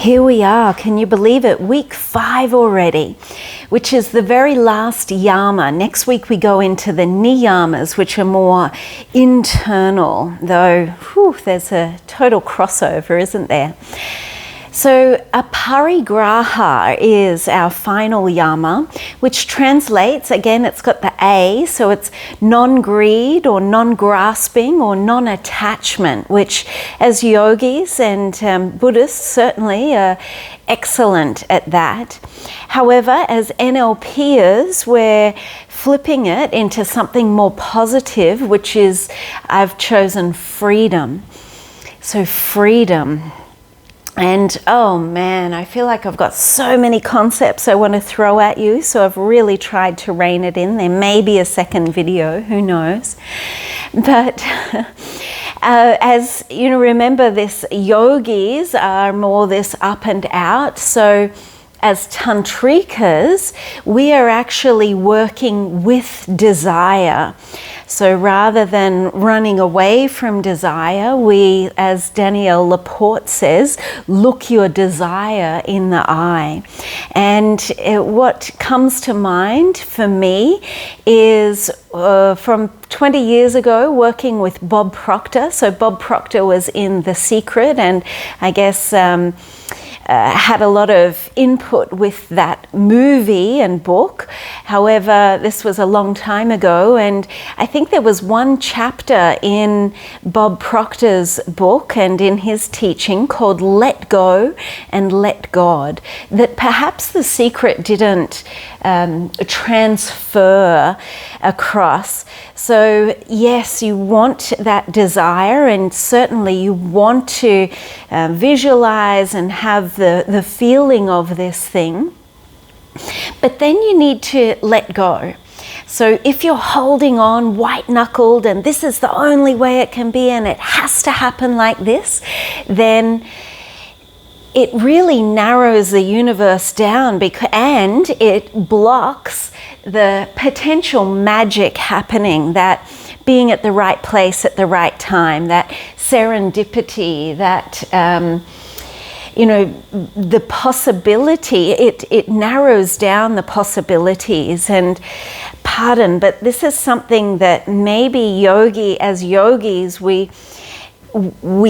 Here we are, can you believe it? Week 5 already, which is the very last yama. Next week we go into the Niyamas, which are more internal, though there's a total crossover, isn't there? So Aparigraha is our final yama, which translates, again, it's got the A, so it's non-greed or non-grasping or non-attachment, which as yogis and Buddhists certainly are excellent at that. However, as NLPers, we're flipping it into something more positive, which is, I've chosen freedom. So freedom. And oh man, I feel like I've got so many concepts I want to throw at you, so I've really tried to rein it in. There may be a second video, who knows. But as you know, remember this, yogis are more this up and out. So as Tantrikas, we are actually working with desire. So rather than running away from desire, we, as Danielle Laporte says, look your desire in the eye. And what comes to mind for me is from 20 years ago working with Bod Proctor. So Bod Proctor was in The Secret, and I guess had a lot of input with that movie and book. However, this was a long time ago, and I think there was one chapter in Bod Proctor's book and in his teaching called Let Go and Let God, that perhaps The Secret didn't transfer across. So yes, you want that desire, and certainly you want to visualize and have the feeling of this thing, but then you need to let go. So if you're holding on white-knuckled and this is the only way it can be and it has to happen like this, then it really narrows the universe down, and it blocks the potential magic happening, that being at the right place at the right time, that serendipity, that the possibility, it narrows down the possibilities. And pardon, but this is something that maybe as yogis, we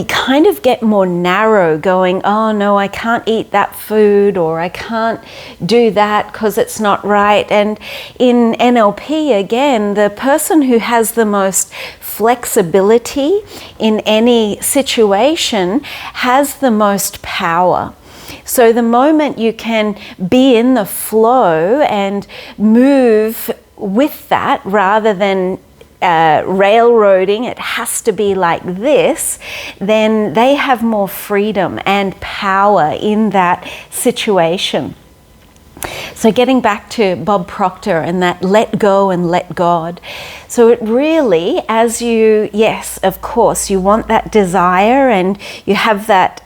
kind of get more narrow, going, oh no, I can't eat that food, or I can't do that because it's not right. And in NLP, again, the person who has the most flexibility in any situation has the most power. So the moment you can be in the flow and move with that rather than railroading, it has to be like this, then they have more freedom and power in that situation. So getting back to Bod Proctor and that let go and let God. So it really, as you, yes, of course, you want that desire and you have that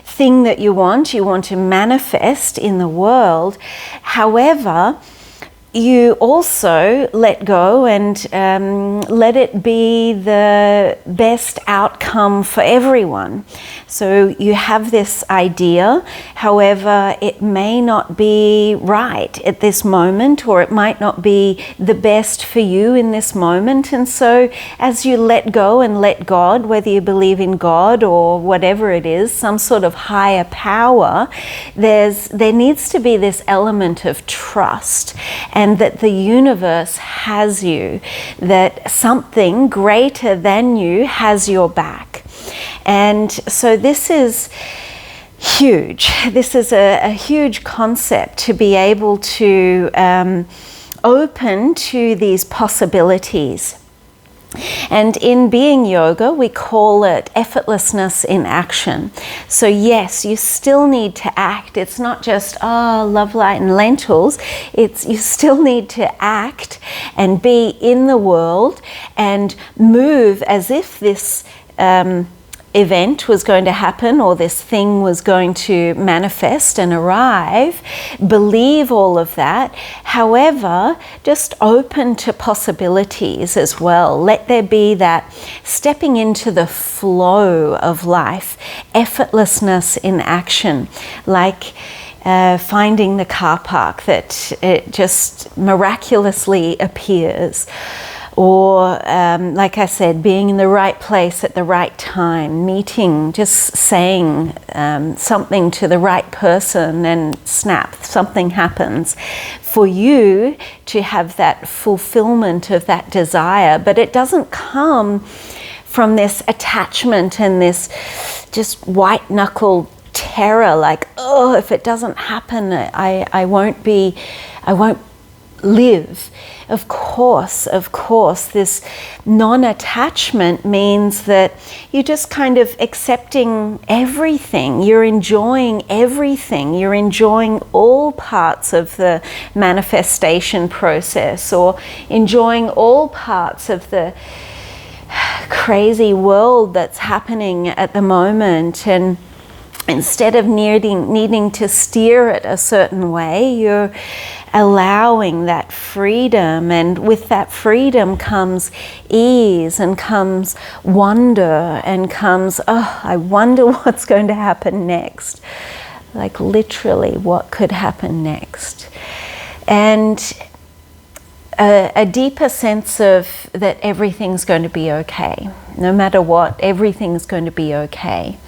thing that you want to manifest in the world. However, you also let go and let it be the best outcome for everyone. So you have this idea, however, it may not be right at this moment, or it might not be the best for you in this moment. And so as you let go and let God, whether you believe in God or whatever it is, some sort of higher power, there needs to be this element of trust, and that the universe has you, that something greater than you has your back. And so this is huge. This is a huge concept, to be able to open to these possibilities. And in being yoga, we call it effortlessness in action. So yes, you still need to act. It's not just, love, light and lentils. You still need to act and be in the world and move as if this event was going to happen, or this thing was going to manifest and arrive. Believe all of that. However, just open to possibilities as well. Let there be that stepping into the flow of life, effortlessness in action, like finding the car park that it just miraculously appears. Or, like I said, being in the right place at the right time, meeting, just saying something to the right person, and snap, something happens. For you to have that fulfillment of that desire, but it doesn't come from this attachment and this just white-knuckled terror, like, oh, if it doesn't happen, I won't live. Of course, this non-attachment means that you're just kind of accepting everything. You're enjoying everything. You're enjoying all parts of the manifestation process, or enjoying all parts of the crazy world that's happening at the moment. And instead of needing to steer it a certain way, you're allowing that freedom, and with that freedom comes ease, and comes wonder, and comes, oh, I wonder what's going to happen next. Like literally, what could happen next? And a deeper sense of that everything's going to be okay. No matter what, everything's going to be okay.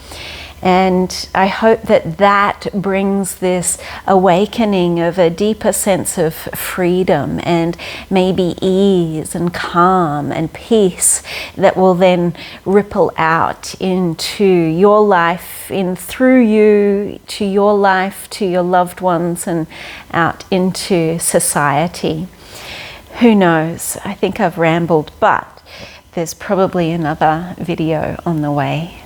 And I hope that that brings this awakening of a deeper sense of freedom, and maybe ease and calm and peace that will then ripple out into your life, through you, to your life, to your loved ones, and out into society. Who knows? I think I've rambled, but there's probably another video on the way.